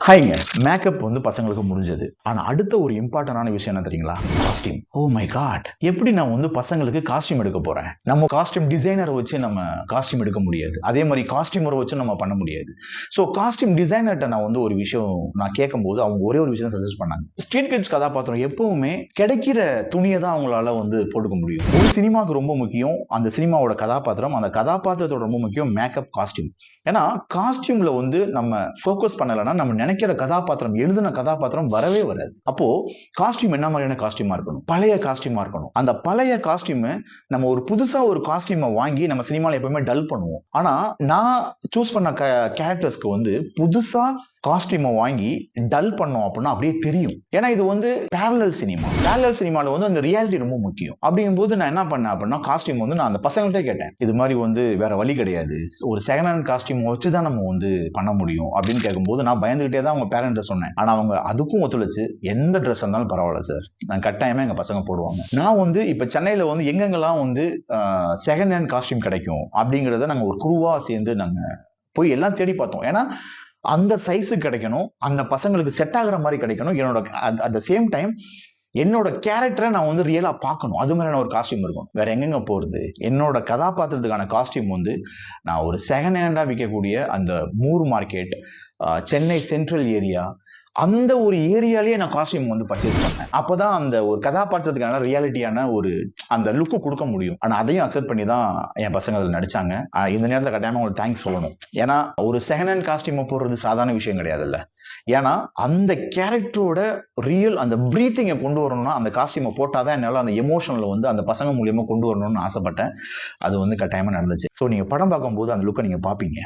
ஹாய்ங்க. Makeup வந்து பசங்களுக்கு முடிஞ்சது. ஆனா அடுத்த ஒரு இம்பார்ட்டன்டான விஷயம் என்ன தெரியுங்களா? காஸ்டியூம். Oh my God! எப்படி நான் வந்து பசங்களுக்கு காஸ்டியூம் எடுக்க போறேன்? நம்ம காஸ்டியூம் டிசைனரை வச்சு நம்ம காஸ்டியூம் எடுக்க முடியாது. அதே மாதிரி காஸ்டியூமரை வச்சு நம்ம பண்ண முடியாது. ஸோ காஸ்டியூம் டிசைனர்ட்ட நான் வந்து ஒரு விஷயம் நான் கேட்கும்போது அவங்க ஒரே ஒரு விஷயம் சஜஸ்ட் பண்ணாங்க. ஸ்ட்ரீட் கிட்ஸ் கதாபாத்திரம் எப்பவுமே கிடைக்கிற துணியை தான் அவங்களால வந்து போட்டுக்க முடியும். ஒரு சினிமாவுக்கு ரொம்ப முக்கியம் அந்த சினிமாவோட கதாபாத்திரம். அந்த கதாபாத்திரத்தோட ரொம்ப முக்கியம் மேக்கப், காஸ்டியூம். ஏன்னா காஸ்டியூம்ல வந்து நம்ம ஃபோக்கஸ் பண்ணலைன்னா நம்ம நினைக்கிற கதாபாத்திரம் எழுதின கதாபாத்திரம் வரவே வராது. அப்போ காஸ்டியூம் என்ன மாதிரியான காஸ்டியூமா இருக்கணும்? பழைய காஸ்டியூமா இருக்கணும். அந்த பழைய காஸ்டியூம் நம்ம ஒரு புதுசா ஒரு காஸ்டியூமை வாங்கி நம்ம சினிமால எப்பவுமே டல் பண்ணுவோம். ஆனா நான் சூஸ் பண்ண கேரக்டர்ஸ்க்கு வந்து புதுசா காஸ்டியூமை வாங்கி டல் பண்ணோம் அப்படின்னா அப்படியே தெரியும். ஏன்னா இது வந்து பேரலல் சினிமா. பேரலல் சினிமால வந்து அந்த ரியாலிட்டி ரொம்ப முக்கியம். அப்படிங்கும்போது நான் என்ன பண்ணேன் அப்படின்னா காஸ்டியூம் வந்து நான் அந்த பசங்கள்கிட்ட கேட்டேன். இது மாதிரி வந்து வேற வழி கிடையாது. ஒரு செகண்ட் ஹேண்ட் காஸ்டியூம் வச்சு தான் நம்ம வந்து பண்ண முடியும் அப்படின்னு கேட்கும்போது நான் பயந்துகிட்டே தான் அவங்க பேரண்ட்ட சொன்னேன். ஆனா அவங்க அதுக்கும் ஒத்துழைச்சு எந்த ட்ரெஸ் இருந்தாலும் பரவாயில்ல சார், நான் கட்டாயமா எங்க பசங்க போடுவாங்க. நான் வந்து இப்ப சென்னையில வந்து எங்கெங்கெல்லாம் வந்து செகண்ட் ஹேண்ட் காஸ்டியூம் கிடைக்கும் அப்படிங்கறத நாங்க ஒரு குழுவா சேர்ந்து நாங்க போய் எல்லாம் தேடி பார்த்தோம். ஏன்னா அந்த சைஸுக்கு கிடைக்கணும், அந்த பசங்களுக்கு செட் ஆகுற மாதிரி கிடைக்கணும். என்னோட அட் த சேம் டைம் என்னோட கேரக்டரை நான் வந்து ரியலா பார்க்கணும். அது மாதிரியான ஒரு காஸ்டியூம் இருக்கும். வேற எங்கெங்க போறது? என்னோட கதாபாத்திரத்துக்கான காஸ்டியூம் வந்து நான் ஒரு செகண்ட் ஹேண்டா விற்கக்கூடிய அந்த Moore market, Chennai central area, அந்த ஒரு ஏரியாலேயே நான் காஸ்டியூம் வந்து பர்ச்சேஸ் பண்ணேன். அப்பதான் அந்த ஒரு கதாபாத்திரத்துக்கான ரியாலிட்டியான ஒரு அந்த லுக்கு கொடுக்க முடியும். ஆனா அதையும் அக்செப்ட் பண்ணி தான் என் பசங்க அதில் நடிச்சாங்க. இந்த நேரத்தில் கட்டாயமா உங்களுக்கு தேங்க்ஸ் சொல்லணும். ஏன்னா ஒரு செகண்ட் ஹேண்ட் காஸ்டியூமை போடுறது சாதாரண விஷயம் கிடையாதுல்ல. ஏன்னா அந்த கேரக்டரோட ரியல் அந்த பிரீத்திங்கை கொண்டு வரணும்னா அந்த காஸ்டியூமை போட்டாதான் என்னால் அந்த எமோஷனில் வந்து அந்த பசங்க மூலியமா கொண்டு வரணும்னு ஆசைப்பட்டேன். அது வந்து கட்டாயமா நடந்துச்சு. ஸோ நீங்க படம் பார்க்கும்போது அந்த லுக்கை நீங்க பார்ப்பீங்க.